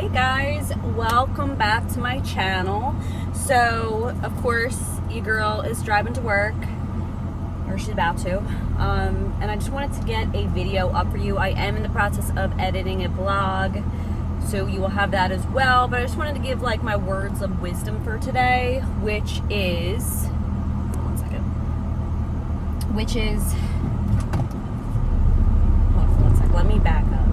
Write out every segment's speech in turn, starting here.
Hey guys, welcome back to my channel. So of course your girl is driving to work, or she's about to, and I just wanted to get a video up for you. I am in the process of editing a vlog, so you will have that as well, but I just wanted to give like my words of wisdom for today, which is hold on one sec, let me back up.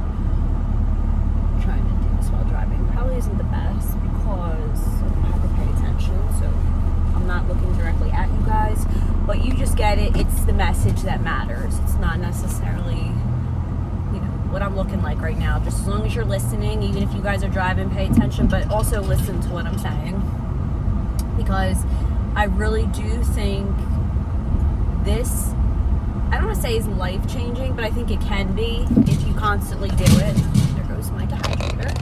Trying to do this while driving probably isn't the best because I have to pay attention, so I'm not looking directly at you guys, but you just get it. It's the message that matters. It's not necessarily, what I'm looking like right now. Just as long as you're listening, even if you guys are driving, pay attention, but also listen to what I'm saying, because I really do think this, I don't want to say is life-changing, but I think it can be if you constantly do it. There goes my dehydrator,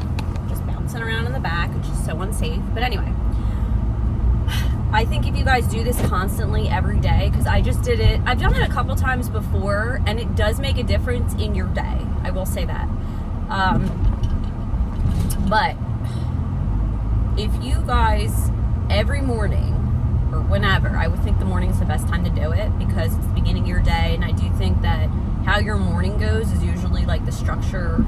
just bouncing around in the back, which is so unsafe. But anyway, I think if you guys do this constantly every day, because I just did it, I've done it a couple times before, and it does make a difference in your day. I will say that. But if you guys every morning, or whenever, I would think the morning is the best time to do it because it's the beginning of your day, and I do think that how your morning goes is usually like the structure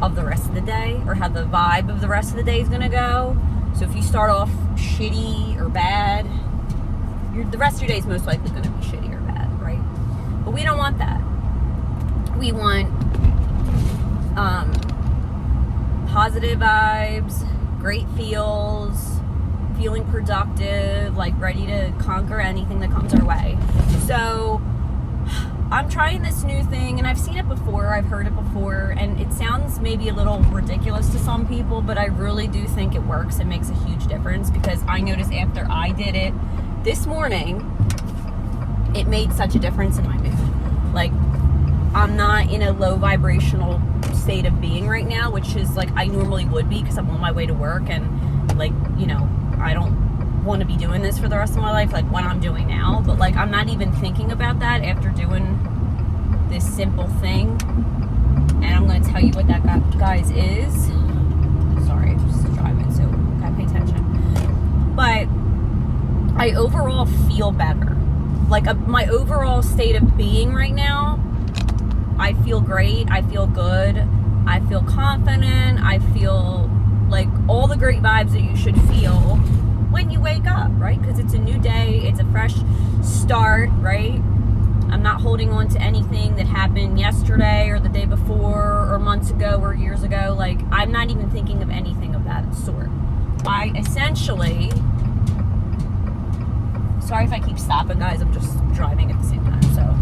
of the rest of the day, or how the vibe of the rest of the day is going to go. So if you start off shitty or bad, the rest of your day is most likely going to be shitty or bad, right? But we don't want that. We want positive vibes, great feels, feeling productive, like ready to conquer anything that comes our way. So I'm trying this new thing, and I've seen it before, I've heard it before, and it sounds maybe a little ridiculous to some people, but I really do think it works. It makes a huge difference, because I noticed after I did it this morning, it made such a difference in my mood. Like, I'm not in a low vibrational state of being right now, which is like I normally would be, because I'm on my way to work, and like, I don't want to be doing this for the rest of my life, like what I'm doing now. But like, I'm not even thinking about that after doing this simple thing. And I'm going to tell you what that, guys, is. Sorry, I'm just driving, so gotta pay attention. But I overall feel better. Like my overall state of being right now, I feel great. I feel good. I feel confident. I feel like all the great vibes that you should feel when you wake up, right? Because it's a new day, it's a fresh start, right? I'm not holding on to anything that happened yesterday or the day before or months ago or years ago. Like, I'm not even thinking of anything of that sort. I essentially, sorry if I keep stopping, guys, I'm just driving at the same time. So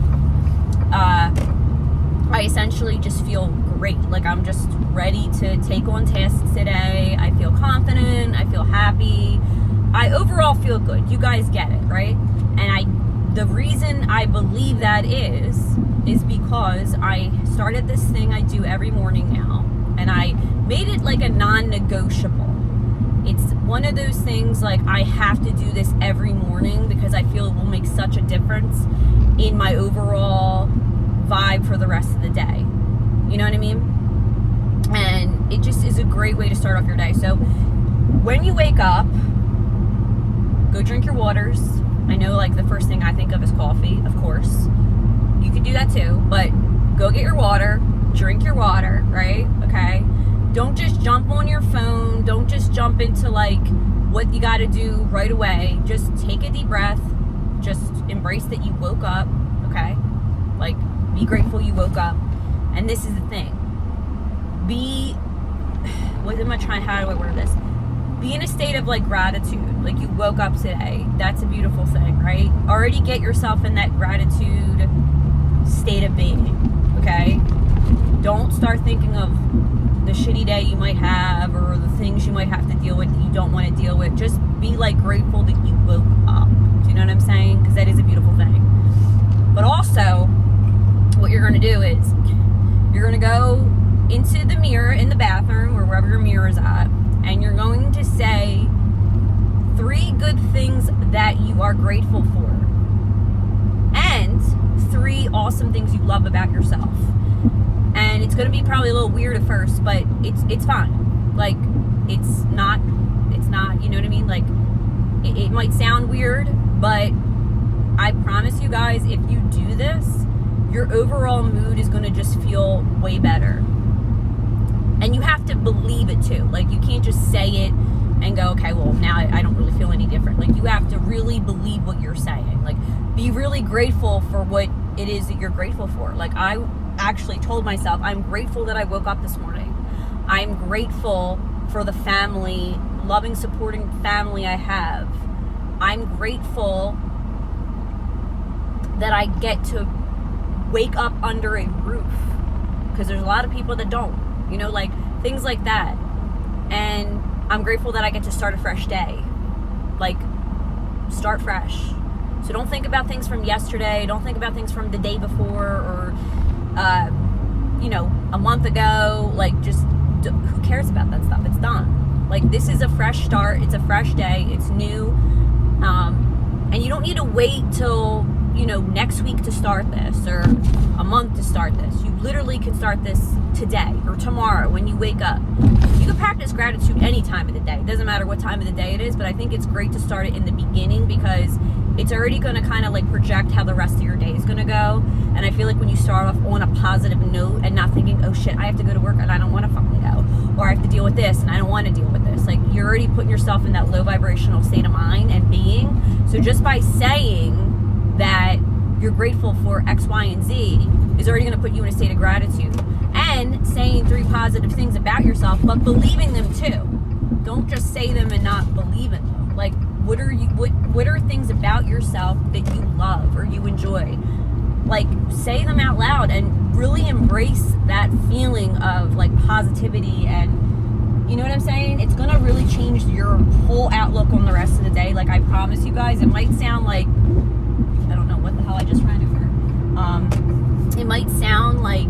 I essentially just feel great. Like, I'm just ready to take on tasks today. I feel confident. I feel happy. I overall feel good. You guys get it, right? And the reason I believe that is because I started this thing I do every morning now, and I made it like a non-negotiable. It's one of those things, like, I have to do this every morning because I feel it will make such a difference in my overall vibe for the rest of the day. You know what I mean? And it just is a great way to start off your day. So when you wake up, go drink your waters. I know, like, the first thing I think of is coffee, of course. You could do that too, but go get your water, drink your water, right? Okay? Don't just jump on your phone. Don't just jump into, like, what you got to do right away. Just take a deep breath. Just embrace that you woke up, okay? Like, be grateful you woke up. And this is the thing. How do I word this? Be in a state of, like, gratitude. Like, you woke up today. That's a beautiful thing, right? Already get yourself in that gratitude state of being, okay? Don't start thinking of the shitty day you might have, or the things you might have to deal with that you don't want to deal with. Just be, like, grateful that you woke up. Do you know what I'm saying? Because that is a beautiful thing. But also, what you're going to do is you're going to go into the mirror in the bathroom, or wherever your mirror is at, and you're going to say 3 good things that you are grateful for, and 3 awesome things you love about yourself. And it's going to be probably a little weird at first, but it's fine. Like, it's not, you know what I mean? Like, it might sound weird, but I promise you guys, if you do this, your overall mood is going to just feel way better. And you have to believe it too. Like, you can't just say it and go, okay, well, now I don't really feel any different. Like, you have to really believe what you're saying. Like, be really grateful for what it is that you're grateful for. Like, I actually told myself, I'm grateful that I woke up this morning. I'm grateful for the family, loving, supporting family I have. I'm grateful that I get to wake up under a roof, because there's a lot of people that don't, you know, like things like that. And I'm grateful that I get to start a fresh day, like start fresh. So don't think about things from yesterday. Don't think about things from the day before or, you know, a month ago. Like, just who cares about that stuff? It's done. Like, this is a fresh start. It's a fresh day. It's new. And you don't need to wait till, you know, next week to start this or a month to start this. You literally can start this today or tomorrow when you wake up. You can practice gratitude any time of the day. It doesn't matter what time of the day it is, but I think it's great to start it in the beginning, because it's already going to kind of like project how the rest of your day is going to go. And I feel like when you start off on a positive note and not thinking, oh shit, I have to go to work and I don't want to fucking go, or I have to deal with this and I don't want to deal with this. Like, you're already putting yourself in that low vibrational state of mind and being. So just by saying that you're grateful for X, Y, and Z is already going to put you in a state of gratitude. And saying 3 positive things about yourself, but believing them too. Don't just say them and not believe in them. Like, what are things about yourself that you love or you enjoy? Like, say them out loud and really embrace that feeling of like positivity. And you know what I'm saying? It's going to really change your whole outlook on the rest of the day. Like, I promise you guys, it might sound like, I don't know what the hell I just ran over. It might sound like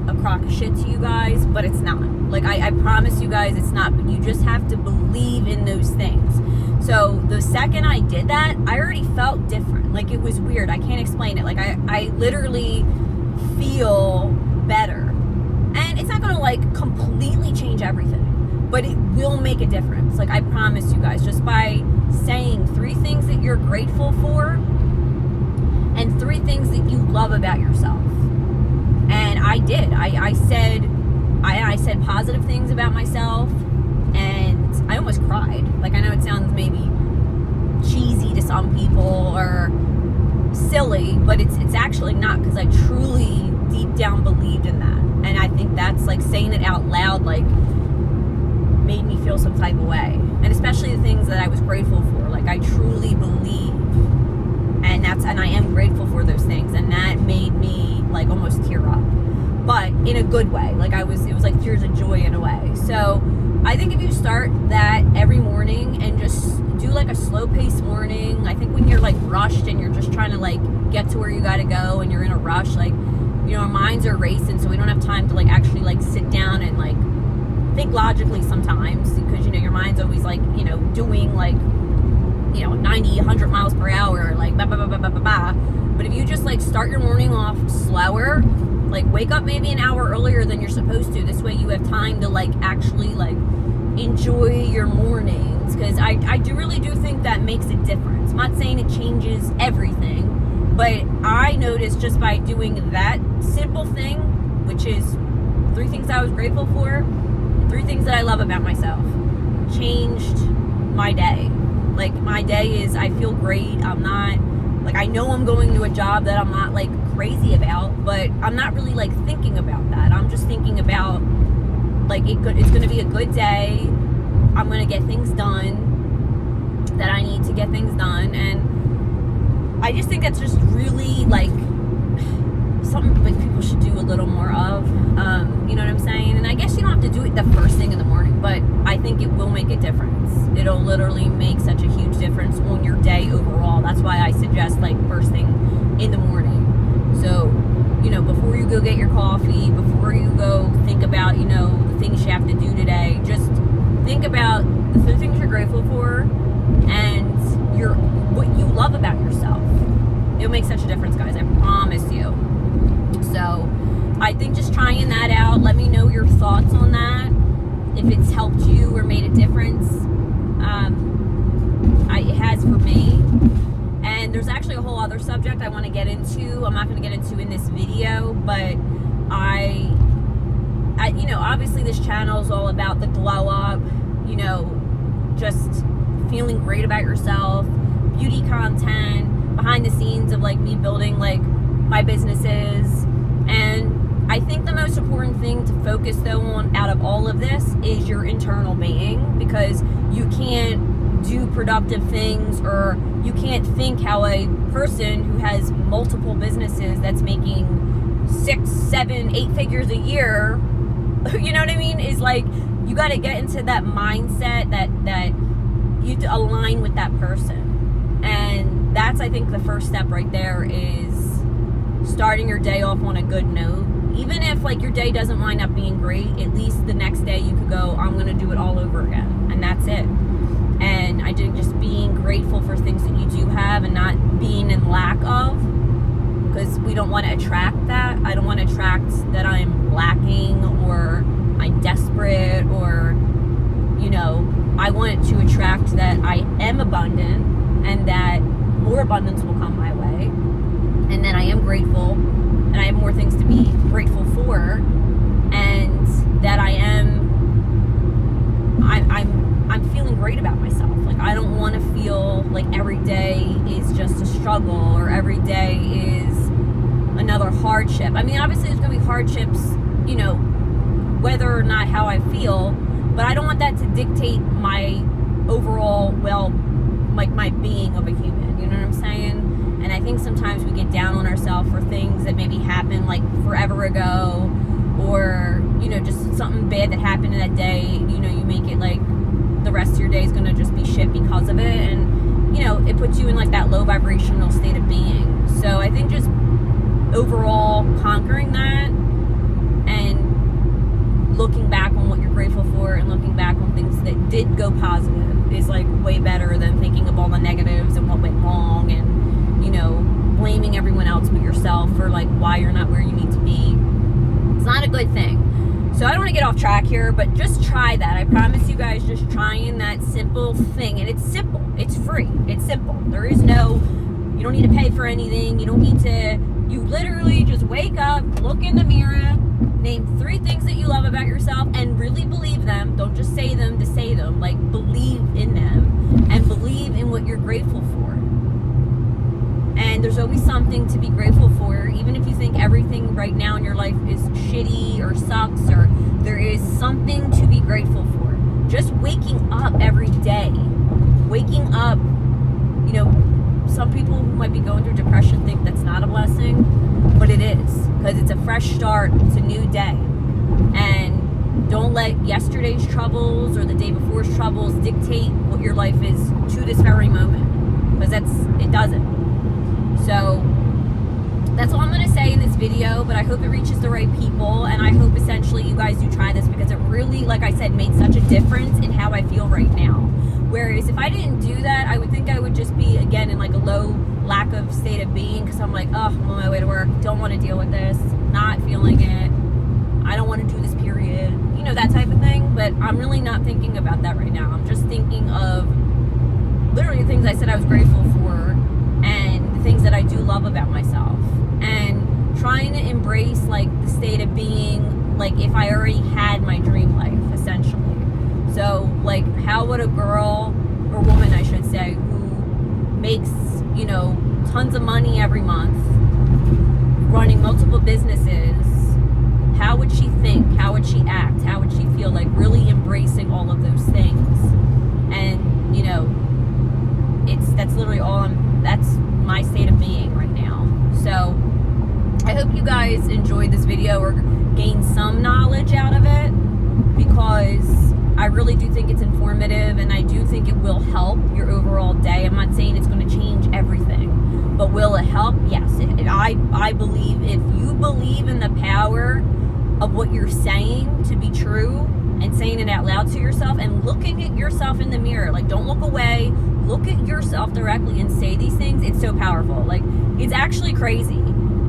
a crock of shit to you guys, but it's not. Like, I promise you guys it's not. But you just have to believe in those things. So the second I did that, I already felt different. Like, it was weird. I can't explain it. Like, I literally feel better. And it's not going to like completely change everything, but it will make a difference. Like, I promise you guys, just by saying 3 things that you're grateful for and 3 things that you love about yourself. And I did. I said positive things about myself, and I almost cried. Like, I know it sounds maybe cheesy to some people or silly, but it's actually not, because I truly deep down believed in that. And I think that's like saying it out loud, like, made me feel some type of way. And especially the things that I was grateful for. Like, I truly believe, and I am grateful for those things, and that made me like almost tear up, but in a good way. Like, it was like tears of joy in a way. So I think if you start that every morning and just do like a slow paced morning, I think when you're like rushed and you're just trying to like get to where you got to go and you're in a rush, like, you know, our minds are racing, so we don't have time to like actually like sit down and like think logically sometimes, because, you know, your mind's always like, you know, doing like, you know, 90, 100 miles per hour, like bah, bah, bah, bah, bah, bah, bah. But if you just like start your morning off slower, like wake up maybe an hour earlier than you're supposed to, this way you have time to like actually like enjoy your mornings, because I really do think that makes a difference. I'm not saying it changes everything, but I noticed just by doing that simple thing, which is 3 things I was grateful for, 3 things that I love about myself, changed my day. Like, my day is, I feel great. I'm not, like, I know I'm going to a job that I'm not, like, crazy about, but I'm not really, like, thinking about that. I'm just thinking about, like, it's going to be a good day. I'm going to get things done that I need to get things done. And I just think that's just really, like, something like people should do a little more of. You know what I'm saying? And I guess you don't have to do it the first thing in the morning, but I think it will make a difference. It'll literally make such a huge difference on your day overall. That's why I suggest like first thing in the morning. So, you know, before you go get your coffee, before you go think about, you know, the things you have to do today, just think about the 3 things you're grateful for and what you love about yourself. It'll make such a difference, guys. I promise you. So I think just trying that out, let me know your thoughts on that. If if it's helped you or made a difference, it has for me. And there's actually a whole other subject I want to get into. I'm not going to get into in this video, but I obviously this channel is all about the glow up, just feeling great about yourself, beauty content, behind the scenes of like me building like my businesses. And I think the most important thing to focus though on out of all of this is your internal being, because you can't do productive things, or you can't think how a person who has multiple businesses that's making 6, 7, 8 figures a year, you know what I mean, is like, you got to get into that mindset that you have to align with that person. And that's, I think, the first step right there, is starting your day off on a good note. Even if like your day doesn't wind up being great, at least the next day you could go, I'm going to do it all over again. And that's it. And I think just being grateful for things that you do have and not being in lack of, because we don't want to attract that. I don't want to attract that I'm lacking or I'm desperate, or, I want to attract that I am abundant and that more abundance will come my way, and that I am grateful and I have more things to be grateful for, and that I'm feeling great about myself. Like, I don't want to feel like every day is just a struggle, or every day is another hardship. I mean, obviously there's going to be hardships, whether or not how I feel, but I don't want that to dictate my overall, my being of a human, you know what I'm saying? And I think sometimes we get down on ourselves for things that maybe happened like forever ago, or, just something bad that happened in that day, you make it like the rest of your day is going to just be shit because of it, and, it puts you in like that low vibrational state of being. So I think just overall conquering that and looking back on what you're grateful for and looking back on things that did go positive is like way better than thinking of all the negatives and what went wrong, and blaming everyone else but yourself for like why you're not where you need to be. It's not a good thing. So I don't want to get off track here, but just try that. I promise you guys, just trying that simple thing. And it's simple, it's free, it's simple. You don't need to pay for anything. You literally just wake up, look in the mirror, name 3 things that you love about yourself, and really believe them. Don't just say them to say them. Like, believe in them and believe in what you're grateful for. And there's always something to be grateful for, even if you think everything right now in your life is shitty or sucks, or there is something to be grateful for. Just waking up every day. Waking up, some people who might be going through depression think that's not a blessing, but it is, because it's a fresh start, it's a new day. And don't let yesterday's troubles or the day before's troubles dictate what your life is to this very moment, because it doesn't. So that's all I'm going to say in this video, but I hope it reaches the right people, and I hope essentially you guys do try this, because it really, like I said, made such a difference in how I feel right now. Whereas if I didn't do that, I would think I would just be, again, in like a low lack of state of being, because I'm like, I'm on my way to work, don't want to deal with this, not feeling it, I don't want to do this, period, that type of thing. But I'm really not thinking about that right now. I'm just thinking of literally the things I said I was grateful for, and the things that I do love about myself, and trying to embrace like the state of being like if I already had my dream life, essentially. So like, how would a girl, or woman I should say, who makes tons of money every month, running multiple businesses, how would she think, how would she act, how would she feel, like really embracing all of those things? And that's literally that's my state of being right now. So I hope you guys enjoyed this video or gained some knowledge out of it, because I really do think it's informative, and I do think it will help your overall day. I'm not saying it's going to change everything, but will it help? Yes. I believe if you believe in the power of what you're saying to be true, and saying it out loud to yourself, and looking at yourself in the mirror, like, don't look away, look at yourself directly and say these things, it's so powerful. Like, it's actually crazy.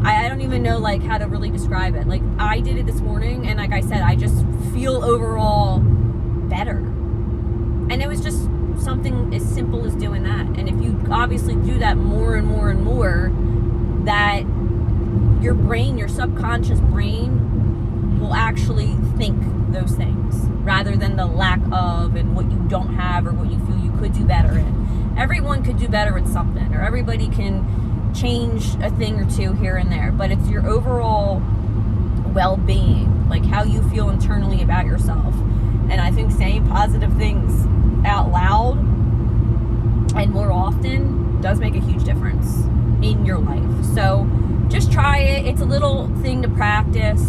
I don't even know like how to really describe it. Like, I did it this morning, and like I said, I just feel overall obviously do that more and more and more, that your brain, your subconscious brain, will actually think those things rather than the lack of and what you don't have or what you feel you could do better in. Everyone could do better at something, or everybody can change a thing or two here and there, but it's your overall well-being, like how you feel internally about yourself. And I think saying positive things out loud and more often does make a huge difference in your life. So just try it. It's a little thing to practice,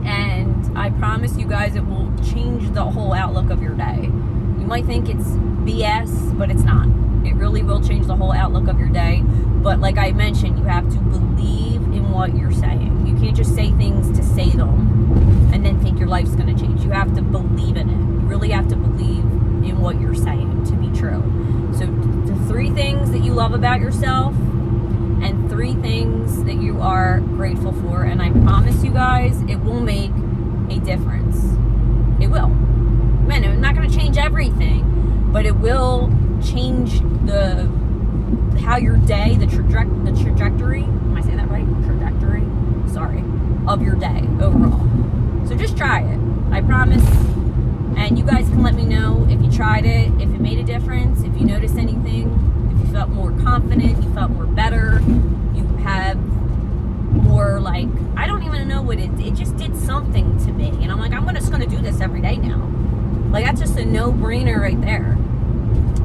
and I promise you guys it will change the whole outlook of your day. You might think it's BS, but it's not. It really will change the whole outlook of your day. But like I mentioned, you have to believe in what you're saying. You can't just say things to say them and then think your life's going to change. You have to believe in it. You really have to believe in what you're saying to be true. So the 3 things that you love about yourself and 3 things that you are grateful for. And I promise you guys, it will make a difference. It will. Man, it's not going to change everything, but it will change how your day, the trajectory, am I saying that right? Trajectory? Sorry. Of your day overall. So just try it. I promise. And you guys can let me know if you tried it, if it made a difference, if you noticed anything, if you felt more confident, you felt more better, you have more like, I don't even know what it just did something to me. And I'm like, I'm just going to do this every day now. Like, that's just a no-brainer right there.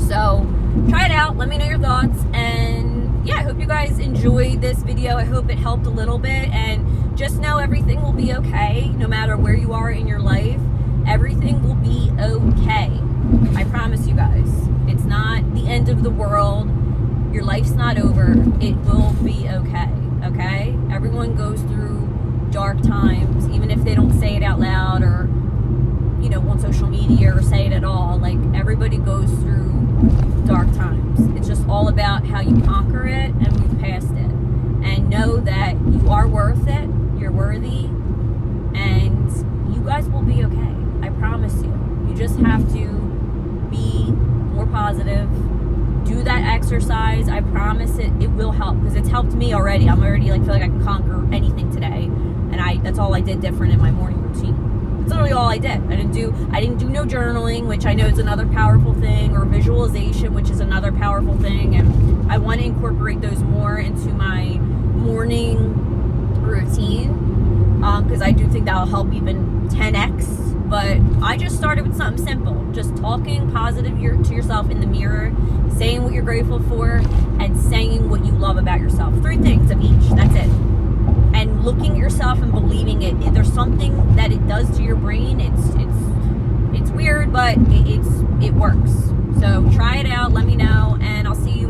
So try it out. Let me know your thoughts. And yeah, I hope you guys enjoyed this video. I hope it helped a little bit. And just know everything will be okay. No matter where you are in your life, everything will be okay. I promise you guys. It's not the end of the world. Your life's not over. It will be okay. Okay? Everyone goes through dark times, even if they don't say it out loud or, on social media or say it at all. Like, everybody goes through dark times. It's just all about how you conquer it and move past it. And know that you are worth it. You're worthy. And you guys will be okay. I promise you. You just have to be more positive. Do that exercise. I promise it will help, because it's helped me already. I'm already feel like I can conquer anything today. And that's all I did different in my morning routine. That's literally all I did. I didn't do no journaling, which I know is another powerful thing, or visualization, which is another powerful thing. And I want to incorporate those more into my morning routine, because I do think that'll help even 10x. But I just started with something simple, just talking positive to yourself in the mirror, saying what you're grateful for, and saying what you love about yourself. 3 things of each. That's it. And looking at yourself and believing it. There's something that it does to your brain. It's weird, but it works. So try it out. Let me know, and I'll see you